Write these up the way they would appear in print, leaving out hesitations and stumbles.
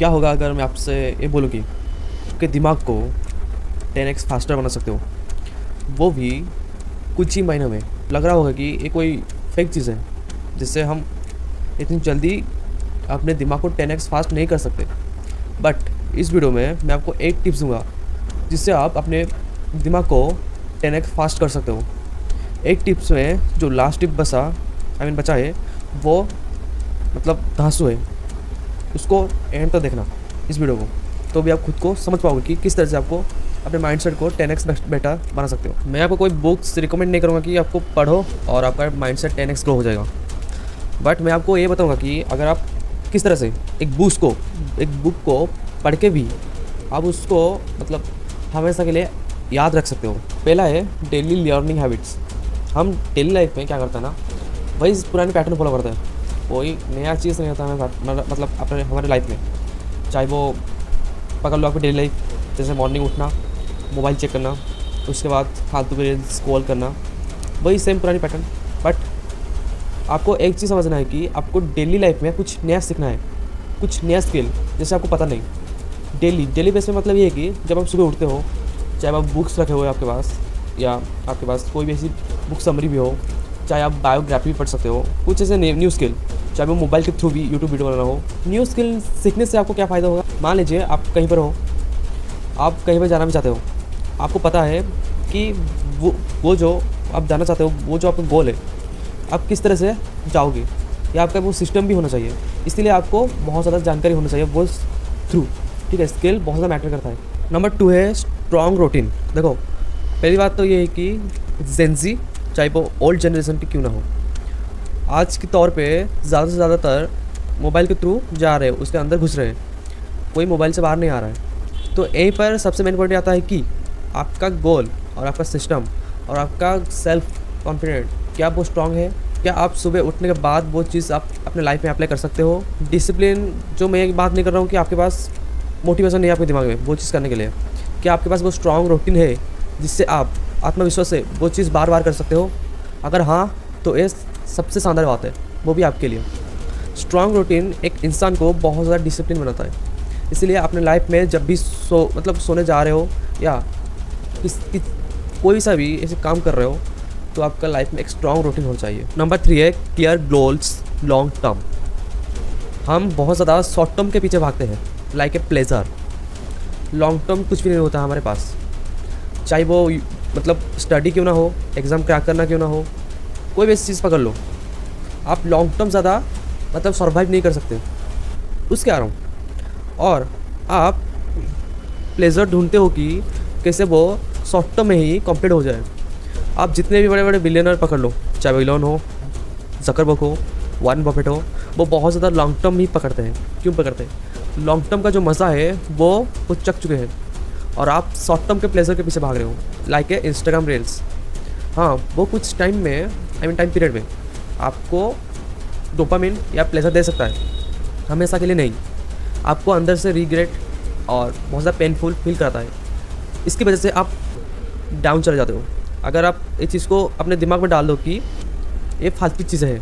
क्या होगा अगर मैं आपसे ये बोलूँ कि दिमाग को 10x फास्टर बना सकते हो, वो भी कुछ ही महीनों में। लग रहा होगा कि ये कोई फेक चीज़ है जिससे हम इतनी जल्दी अपने दिमाग को 10x फास्ट नहीं कर सकते। बट इस वीडियो में मैं आपको 8 टिप्स दूंगा जिससे आप अपने दिमाग को 10x फास्ट कर सकते हो। 8 टिप्स में जो लास्ट टिप बचा है वो मतलब धांसू है, उसको एंड तक देखना इस वीडियो को, तो भी आप खुद को समझ पाओगे कि किस तरह से आपको अपने माइंडसेट को 10x बेटर बना सकते हो। मैं आपको कोई बुक्स रिकमेंड नहीं करूँगा कि आपको पढ़ो और आपका माइंडसेट 10x ग्रो हो जाएगा, बट मैं आपको ये बताऊँगा कि अगर आप किस तरह से एक बुक को पढ़ के भी आप उसको मतलब हमेशा के लिए याद रख सकते हो। पहला है डेली लर्निंग हैबिट्स। हम डेली लाइफ में क्या करते हैं ना, वही पुराने पैटर्न फॉलो करते हैं, कोई नया चीज़ नहीं होता हमें मतलब अपने हमारे लाइफ में। चाहे वो पकड़ लो आपकी डेली लाइफ, जैसे मॉर्निंग उठना, मोबाइल चेक करना, उसके बाद फालतू के रील्स स्क्रॉल करना, वही सेम पुरानी पैटर्न। बट आपको एक चीज़ समझना है कि आपको डेली लाइफ में कुछ नया सीखना है, कुछ नया स्किल जैसे आपको पता नहीं। डेली बेस में मतलब ये है कि जब आप सुबह उठते हो, चाहे आप बुक्स रखे हुए आपके पास या आपके पास कोई भी ऐसी बुक समरी भी हो, चाहे आप बायोग्राफी भी पढ़ सकते हो, कुछ ऐसे न्यू स्किल, चाहे वो मोबाइल के थ्रू भी यूट्यूब वीडियो बनाना हो। न्यू स्किल सीखने से आपको क्या फ़ायदा होगा। मान लीजिए आप कहीं पर हो, आप कहीं पर जाना भी चाहते हो, आपको पता है कि वो जो आप जाना चाहते हो, वो जो आपका गोल है, आप किस तरह से जाओगे, या आपका वो सिस्टम भी होना चाहिए। इसलिए आपको बहुत ज़्यादा जानकारी होना चाहिए वो थ्रू, ठीक है। स्किल बहुत ज़्यादा मैटर करता है। नंबर 2 है स्ट्रॉन्ग रूटीन। देखो, पहली बात तो ये है कि जेंजी, चाहे वो ओल्ड जनरेशन की क्यों ना हो, आज के तौर पे ज़्यादा से ज़्यादातर मोबाइल के थ्रू जा रहे हैं, उसके अंदर घुस रहे हैं, कोई मोबाइल से बाहर नहीं आ रहा है। तो यहीं पर सबसे मेन पॉइंट आता है कि आपका गोल और आपका सिस्टम और आपका सेल्फ कॉन्फिडेंट, क्या वो स्ट्रांग है? क्या आप सुबह उठने के बाद वो चीज़ आप अपने लाइफ में अप्लाई कर सकते हो? डिसिप्लिन, जो मैं एक बात नहीं कर रहा हूँ कि आपके पास मोटिवेशन नहीं है आपके दिमाग में वो चीज़ करने के लिए, क्या आपके पास वो स्ट्रॉन्ग रूटीन है जिससे आप आत्मविश्वास से वो चीज़ बार बार कर सकते हो? अगर हाँ, तो ये सबसे शानदार बात है, वो भी आपके लिए। स्ट्रॉन्ग रूटीन एक इंसान को बहुत ज़्यादा डिसिप्लिन बनाता है। इसलिए अपने लाइफ में जब भी सोने जा रहे हो या कोई सा भी ऐसे काम कर रहे हो, तो आपका लाइफ में एक स्ट्रॉन्ग रूटीन होना चाहिए। नंबर 3 है क्लियर गोल्स लॉन्ग टर्म। हम बहुत ज़्यादा शॉर्ट टर्म के पीछे भागते हैं, like a pleasure. Long term कुछ भी नहीं होता हमारे पास, चाहे वो मतलब स्टडी क्यों ना हो, एग्ज़ाम क्रैक करना क्यों ना हो, कोई भी ऐसी चीज़ पकड़ लो, आप लॉन्ग टर्म ज़्यादा मतलब सर्वाइव नहीं कर सकते, उसके आ रहा हूँ। और आप प्लेजर ढूंढते हो कि कैसे वो शॉर्ट टर्म में ही कंप्लीट हो जाए। आप जितने भी बड़े बड़े बिलियनर पकड़ लो, चाहे वो इलॉन हो, जकरबर्ग हो, वॉरेन बफेट हो, वो बहुत ज़्यादा लॉन्ग टर्म ही पकड़ते हैं। क्यों पकड़ते हैं? लॉन्ग टर्म का जो मज़ा है वो चख चुके हैं, और आप शॉर्ट टर्म के प्लेजर के पीछे भाग रहे हो, लाइक ए इंस्टाग्राम रील्स। हाँ, वो कुछ टाइम में टाइम पीरियड में आपको डोपामिन या प्लेजर दे सकता है, हमेशा के लिए नहीं। आपको अंदर से रिग्रेट और बहुत ज़्यादा पेनफुल फील कराता है। इसकी वजह से आप डाउन चले जाते हो। अगर आप इस चीज़ को अपने दिमाग में डाल दो कि ये फालतू चीज़ें हैं,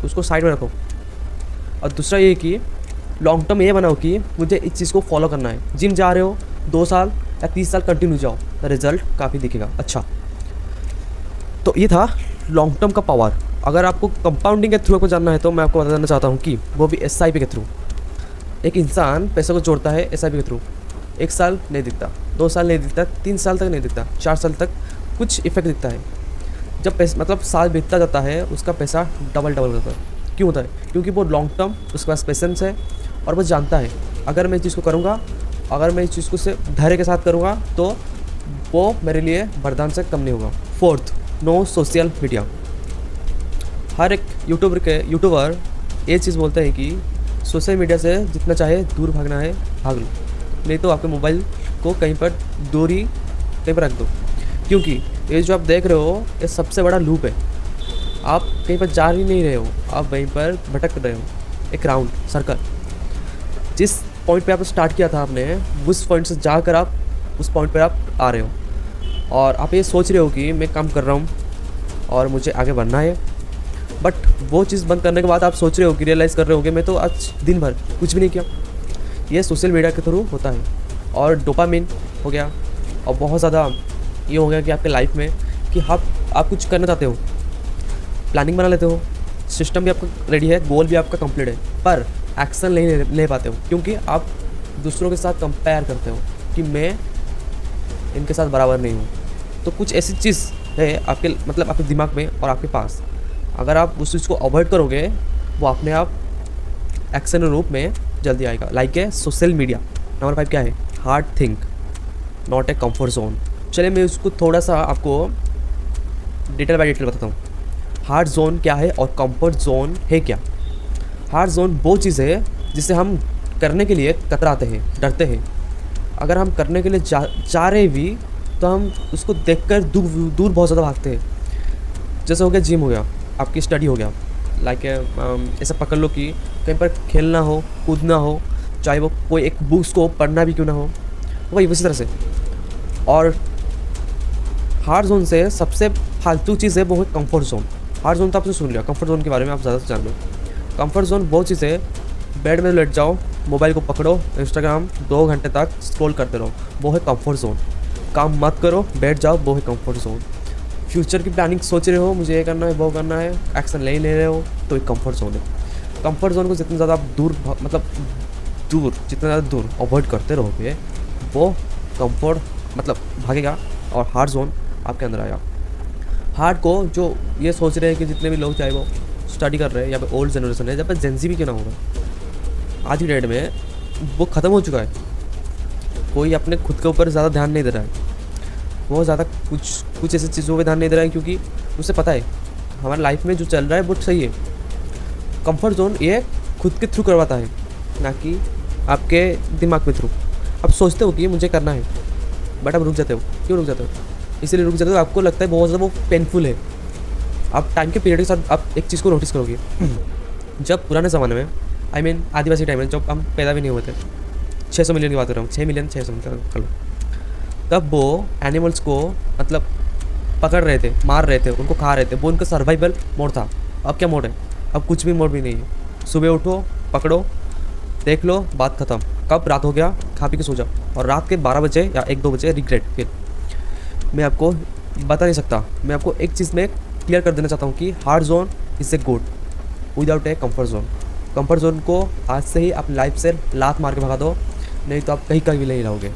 उसको साइड में रखो। और दूसरा ये कि लॉन्ग टर्म ये बनाओ कि मुझे इस चीज़ को फॉलो करना है। जिम जा रहे हो, 2 साल या 30 साल कंटिन्यू जाओ, रिजल्ट काफ़ी दिखेगा। अच्छा, तो ये था लॉन्ग टर्म का पावर। अगर आपको कंपाउंडिंग के थ्रू आपको जानना है, तो मैं आपको बता देना चाहता हूँ कि वो भी SIP के थ्रू। एक इंसान पैसे को जोड़ता है SIP के थ्रू। 1 साल नहीं दिखता, 2 साल नहीं दिखता, 3 साल तक नहीं दिखता, 4 साल तक कुछ इफेक्ट दिखता है। जब पैसा मतलब साल बीतता जाता है, उसका पैसा डबल होता है। क्यों होता है? क्योंकि वो लॉन्ग टर्म, उसके पास पेशेंस है, और वो जानता है अगर मैं इस चीज़ को करूँगा, अगर मैं इस चीज़ को से धैर्य के साथ करूँगा, तो वो मेरे लिए वरदान से कम नहीं होगा। 4th, no social media. हर एक यूट्यूबर ये चीज़ बोलते हैं कि सोशल मीडिया से जितना चाहे दूर भागना है भाग लो, नहीं तो आपके मोबाइल को कहीं पर दूरी कहीं पर रख दो। क्योंकि ये जो आप देख रहे हो, ये सबसे बड़ा लूप है। आप कहीं पर जा ही नहीं रहे हो, आप वहीं पर भटक रहे हो, एक राउंड सर्कल। जिस पॉइंट पे आप स्टार्ट किया था आपने, उस पॉइंट से जाकर आप उस पॉइंट पर आप आ रहे हो, और आप ये सोच रहे हो कि मैं काम कर रहा हूँ और मुझे आगे बढ़ना है। बट वो चीज़ बंद करने के बाद आप सोच रहे हो कि रियलाइज़ कर रहे हो कि मैं तो आज दिन भर कुछ भी नहीं किया। ये सोशल मीडिया के थ्रू होता है। और डोपामिन हो गया, और बहुत ज़्यादा ये हो गया कि आपके लाइफ में कि आप कुछ करना चाहते हो, प्लानिंग बना लेते हो, सिस्टम भी आपका रेडी है, गोल भी आपका कंप्लीट है, पर एक्शन नहीं ले पाते हो क्योंकि आप दूसरों के साथ कंपेयर करते हो कि मैं इनके साथ बराबर नहीं हूँ। तो कुछ ऐसी चीज़ है आपके मतलब आपके दिमाग में और आपके पास, अगर आप उस चीज़ को अवॉइड करोगे वो अपने आप एक्शन रूप में जल्दी आएगा। लाइक है सोशल मीडिया। नंबर 5 क्या है? Hard think not a comfort zone. चलिए मैं उसको थोड़ा सा आपको डिटेल बाय डिटेल बताता हूँ। हार्ड जोन क्या है और कंफर्ट जोन है क्या। हार्ड जोन वो चीज़ है जिसे हम करने के लिए कतराते हैं, डरते हैं। अगर हम करने के लिए जा रहे भी तो हम उसको देखकर दूर बहुत ज़्यादा भागते हैं। जैसे हो गया जिम, हो गया आपकी स्टडी, हो गया लाइक ऐसा पकड़ लो कि कहीं पर खेलना हो, कूदना हो, चाहे वो कोई एक बुक्स को पढ़ना भी क्यों ना हो, वही उसी तरह से। और हार्ड जोन से सबसे फालतू चीज़ है वो है कंफर्ट जोन। हार्ड जोन तो आपने सुन लिया, कंफर्ट जोन के बारे में आप ज़्यादा से जान लो। कंफर्ट जोन वो चीज़ है, बेड में लेट जाओ, मोबाइल को पकड़ो, इंस्टाग्राम 2 घंटे तक स्क्रॉल करते रहो, वो है कंफर्ट जोन। काम मत करो, बैठ जाओ, वो है कंफर्ट जोन। फ्यूचर की प्लानिंग सोच रहे हो, मुझे ये करना है, वो करना है, एक्शन ले रहे हो, तो एक कंफर्ट जोन है। कंफर्ट जोन को जितना ज़्यादा आप जितना ज़्यादा दूर अवॉइड करते रहोगे वो कंफर्ट मतलब भागेगा और हार्ड जोन आपके अंदर आएगा। हार्ड को जो ये सोच रहे हैं कि जितने भी लोग चाहे वो स्टडी कर रहे हैं या फिर ओल्ड जनरेशन है, जब पर जेंजी भी क्यों ना होगा, आज की डेट में वो ख़त्म हो चुका है। कोई अपने खुद के ऊपर ज़्यादा ध्यान नहीं दे रहा है, वो ज़्यादा कुछ ऐसी चीज़ों पे ध्यान नहीं दे रहा है क्योंकि उसे पता है हमारी लाइफ में जो चल रहा है वो सही है। कंफर्ट जोन ये खुद के थ्रू करवाता है, ना कि आपके दिमाग के थ्रू। आप सोचते हो कि मुझे करना है, बट आप रुक जाते हो। क्यों रुक जाते हो? इसीलिए रुक जाते हो आपको लगता है बहुत ज़्यादा वो पेनफुल है। आप टाइम के पीरियड के साथ आप एक चीज़ को नोटिस करोगे, जब पुराने ज़माने में आदिवासी टाइम में जब हम पैदा भी नहीं हुए थे, 600 मिलियन की बात कर रहा हूँ, 6 मिलियन 600 कर लो, तब वो एनिमल्स को मतलब पकड़ रहे थे, मार रहे थे, उनको खा रहे थे, वो उनका सर्वाइवल मोड था। अब क्या मोड है? अब कुछ भी मोड भी नहीं है। सुबह उठो, पकड़ो, देख लो, बात ख़त्म। कब रात हो गया, खा पी के सो जाओ, और रात के 12 बजे या 1-2 बजे रिग्रेट। फिर मैं आपको बता नहीं सकता, मैं आपको एक चीज़ में क्लियर कर देना चाहता हूँ कि hard zone is a good without a comfort zone. Comfort zone को आज से ही अपनी लाइफ से लात मार के भगा दो, नहीं तो आप कहीं भी नहीं रहोगे।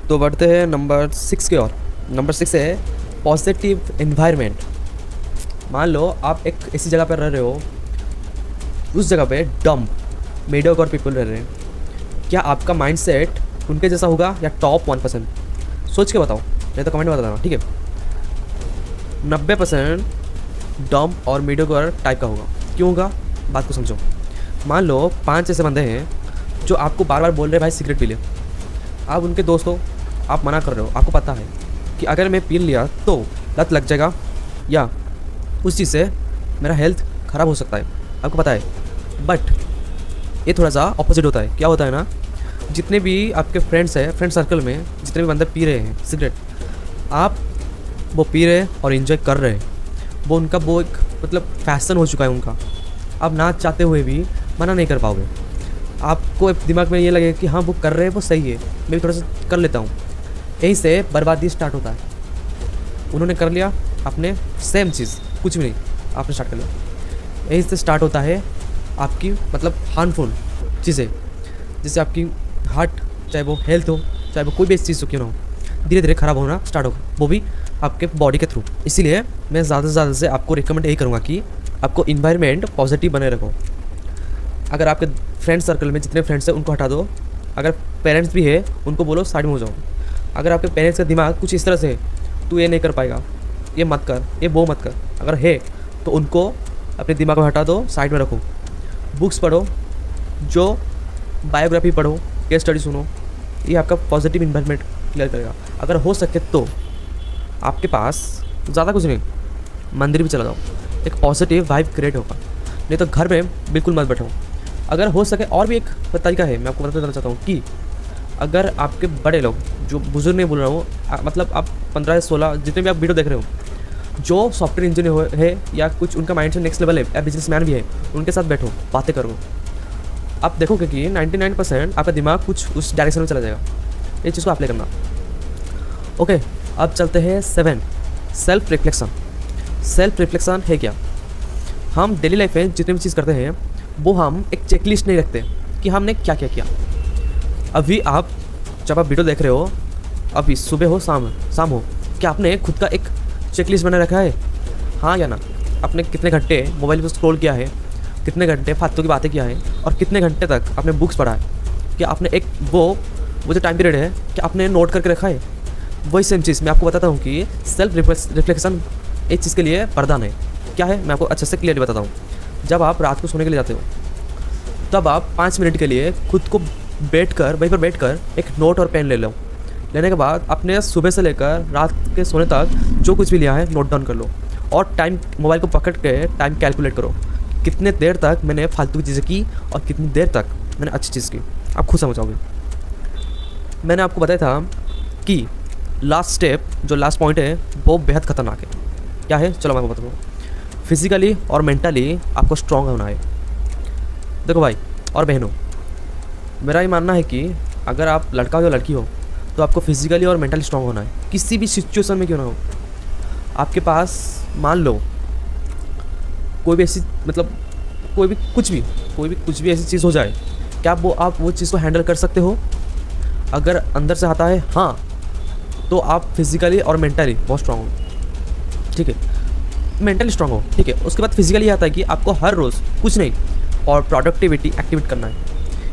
तो बढ़ते हैं नंबर 6 की ओर। नंबर 6 है पॉजिटिव एनवायरनमेंट। मान लो आप एक ऐसी जगह पर रह रहे हो, उस जगह पे डम मीडियोकर पीपल रह रहे हैं, क्या आपका माइंडसेट उनके जैसा होगा या टॉप 1%? सोच के बताओ, नहीं तो कमेंट में बता देना, ठीक है। 90% डम और मीडियोकर टाइप का होगा। क्यों होगा? बात को समझो। मान लो 5 ऐसे बंदे हैं जो आपको बार बार बोल रहे हैं भाई सिगरेट पी ले, आप उनके दोस्त हो, आप मना कर रहे हो, आपको पता है कि अगर मैं पी लिया तो लत लग जाएगा या उस चीज़ से मेरा हेल्थ ख़राब हो सकता है, आपको पता है। बट ये थोड़ा सा ऑपोजिट होता है। क्या होता है ना, जितने भी आपके फ्रेंड्स हैं, फ्रेंड सर्कल में जितने भी बंदे पी रहे हैं सिगरेट, आप वो पी रहे हैं और इन्जॉय कर रहे हैं, वो उनका वो एक मतलब फैशन हो चुका है उनका। आप ना चाहते हुए भी मना नहीं कर पाओगे। आपको दिमाग में ये लगेगा कि हाँ वो कर रहे हैं, वो सही है, मैं भी थोड़ा सा कर लेता हूँ। यहीं से बर्बादी स्टार्ट होता है। उन्होंने कर लिया, आपने सेम चीज़, कुछ भी नहीं, आपने स्टार्ट कर लिया। यहीं से स्टार्ट होता है आपकी मतलब हार्मफुल चीज़ें, जैसे आपकी हार्ट, चाहे वो हेल्थ हो, चाहे वो कोई भी चीज़ हो क्यों ना हो, धीरे धीरे ख़राब होना स्टार्ट होगा, वो भी आपके बॉडी के थ्रू। इसीलिए मैं ज़्यादा से ज़्यादा से आपको रिकमेंड यही करूँगा कि आपको इन्वायरमेंट पॉजिटिव बने रखो। अगर आपके फ्रेंड सर्कल में जितने फ्रेंड्स हैं उनको हटा दो, अगर पेरेंट्स भी है उनको बोलो साइड में हो जाओ। अगर आपके पेरेंट्स का दिमाग कुछ इस तरह से तू ये नहीं कर पाएगा, ये मत कर, ये वो मत कर, अगर है तो उनको अपने दिमाग में हटा दो, साइड में रखो। बुक्स पढ़ो, जो बायोग्राफी पढ़ो, केस स्टडी सुनो, ये आपका पॉजिटिव इन्वायरमेंट क्लियर करेगा। अगर हो सके तो आपके पास ज़्यादा कुछ नहीं, मंदिर भी चला जाओ, एक पॉजिटिव वाइब क्रिएट होगा। नहीं तो घर में बिल्कुल मत बैठो। अगर हो सके और भी एक तरीका है, मैं आपको बता देना चाहता हूँ कि अगर आपके बड़े लोग, जो बुजुर्ग नहीं बोल रहा हूँ, मतलब आप 15-16 जितने भी आप वीडियो देख रहे हो, जो सॉफ्टवेयर इंजीनियर है या कुछ उनका माइंड से नेक्स्ट लेवल है या बिजनेसमैन भी है, उनके साथ बैठो, बातें करो, आप देखोगे कि 99% आपका दिमाग कुछ उस डायरेक्शन में चला जाएगा। ये चीज़ को अप्लाई करना। ओके, अब चलते हैं 7, सेल्फ रिफ्लेक्शन। सेल्फ रिफ्लेक्शन है क्या? हम डेली लाइफ में जितनी भी चीज़ करते हैं वो हम एक चेकलिस्ट नहीं रखते कि हमने क्या क्या किया। अभी आप जब आप वीडियो देख रहे हो, अभी सुबह हो शाम हो, क्या आपने खुद का एक चेकलिस्ट बना रखा है? हाँ या ना? आपने कितने घंटे मोबाइल पर स्क्रॉल किया है, कितने घंटे फालतू की बातें किया है, और कितने घंटे तक आपने बुक्स पढ़ा है? क्या आपने एक वो जो टाइम पीरियड है क्या आपने नोट करके रखा है? वही सेम चीज़ मैं आपको बताता हूँ कि सेल्फ रिफ्लेक्शन एक चीज़ के लिए वरदान है। क्या है मैं आपको अच्छे से क्लियरली बताता हूँ। जब आप रात को सोने के लिए जाते हो तब आप 5 मिनट के लिए खुद को वहीं पर बैठ कर एक नोट और पेन ले लो। लेने के बाद अपने सुबह से लेकर रात के सोने तक जो कुछ भी लिया है नोट डाउन कर लो, और टाइम मोबाइल को पकड़ के टाइम कैलकुलेट करो, कितने देर तक मैंने फालतू की चीज़ें की और कितनी देर तक मैंने अच्छी चीज़ की। आप खुद समझ आओगे। मैंने आपको बताया था कि लास्ट स्टेप जो लास्ट पॉइंट है वो बेहद खतरनाक है। क्या है चलो मैं आपको बताऊँ। फिजिकली और मेंटली आपको स्ट्रॉन्ग होना है। देखो भाई और बहनों, मेरा ये मानना है कि अगर आप लड़का हो या लड़की हो तो आपको फिजिकली और मेंटली स्ट्रॉन्ग होना है, किसी भी सिचुएशन में क्यों ना हो। आपके पास मान लो कोई भी ऐसी कोई भी कुछ भी ऐसी चीज़ हो जाए, क्या आप वो चीज़ को हैंडल कर सकते हो? अगर अंदर से आता है हाँ, तो आप फिजिकली और मेंटली बहुत स्ट्रांग हो। ठीक है, मेंटली स्ट्रांग हो। ठीक है, उसके बाद फिजिकली आता है कि आपको हर रोज़ कुछ नहीं और प्रोडक्टिविटी एक्टिवेट करना है।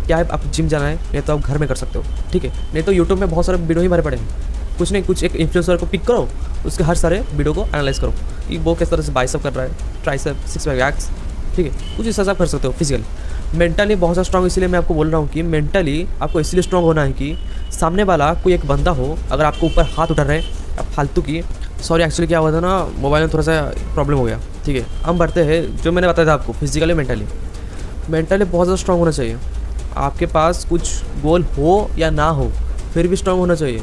क्या है, आप जिम जाना है, नहीं तो आप घर में कर सकते हो। ठीक है, नहीं तो यूट्यूब में बहुत सारे वीडियो ही भरे पड़े हैं। कुछ नहीं, कुछ एक इन्फ्लुएंसर को पिक करो, उसके हर सारे वीडियो को एनालाइज करो कि वो किस तरह से बाइसेप कर रहा है, ट्राइसेप, सिक्स पैक, एब्स। ठीक है, कुछ इस तरह से आप कर सकते हो। फिजिकली मेंटली बहुत ज़्यादा स्ट्रांग, इसलिए मैं आपको बोल रहा हूँ कि मेंटली आपको इसलिए स्ट्रांग होना है कि सामने वाला कोई एक बंदा हो, अगर आपको ऊपर हाथ उठा रहे हैं अब फालतू की, सॉरी एक्चुअली क्या हुआ था ना, मोबाइल में थोड़ा सा प्रॉब्लम हो गया। ठीक है, हम बढ़ते हैं जो मैंने बताया था आपको, फिजिकली मेंटली बहुत ज़्यादा स्ट्रांग होना चाहिए। आपके पास कुछ गोल हो या ना हो फिर भी स्ट्रांग होना चाहिए।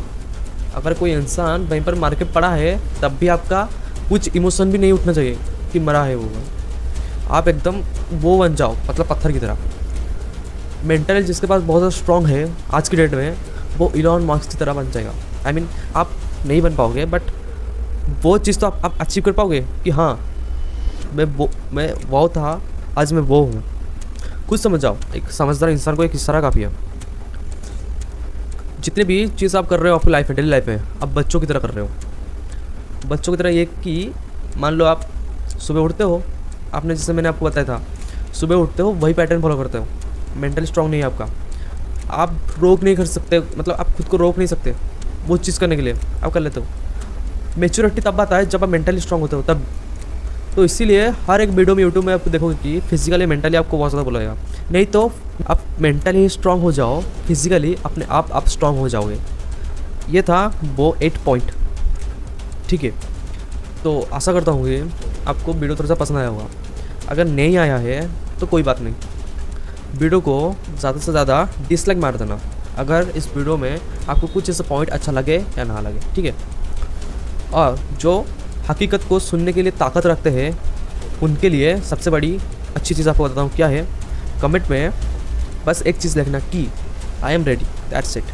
अगर कोई इंसान वहीं पर मार के पड़ा है तब भी आपका कुछ इमोशन भी नहीं उठना चाहिए कि मरा है वो। आप एकदम वो बन जाओ, मतलब पत्थर की तरह। मेंटली जिसके पास बहुत ज़्यादा स्ट्रांग है आज की डेट में, वो इलॉन मस्क की तरह बन जाएगा। आई मीन आप नहीं बन पाओगे, बट वो चीज़ तो आप अचीव कर पाओगे कि हाँ मैं वो था, आज मैं वो हूँ। कुछ समझ जाओ, एक समझदार इंसान को एक इशारा काफ़ी है। जितने भी चीज़ आप कर रहे हो आपकी लाइफ में, डेली लाइफ में, आप बच्चों की तरह कर रहे हो। बच्चों की तरह ये कि मान लो आप सुबह उठते हो, आपने जैसे मैंने आपको बताया था, सुबह उठते हो वही पैटर्न फॉलो करते हो। मेंटली स्ट्रांग नहीं है आपका, आप रोक नहीं कर सकते, मतलब आप खुद को रोक नहीं सकते वो चीज़ करने के लिए, आप कर लेते हो। मेच्योरिटी तब आता है जब आप मेंटली स्ट्रांग होते हो तब। तो इसीलिए हर एक वीडियो में यूट्यूब में आप देखोगे कि फिजिकली मेंटली आपको बहुत ज़्यादा बोला जाएगा। नहीं तो आप मेंटली स्ट्रांग हो जाओ, फिजिकली अपने आप स्ट्रांग हो जाओगे। ये था वो 8 पॉइंट। ठीक है, तो आशा करता हूँ कि आपको वीडियो थोड़ा सा पसंद आया होगा। अगर नहीं आया है तो कोई बात नहीं, वीडियो को ज़्यादा से ज़्यादा डिसलाइक मार देना अगर इस वीडियो में आपको कुछ ऐसा पॉइंट अच्छा लगे या ना लगे। ठीक है, और जो हकीकत को सुनने के लिए ताकत रखते हैं उनके लिए सबसे बड़ी अच्छी चीज़ आपको बताता हूँ क्या है। कमेंट में बस एक चीज़ लिखना कि I am ready, that's it.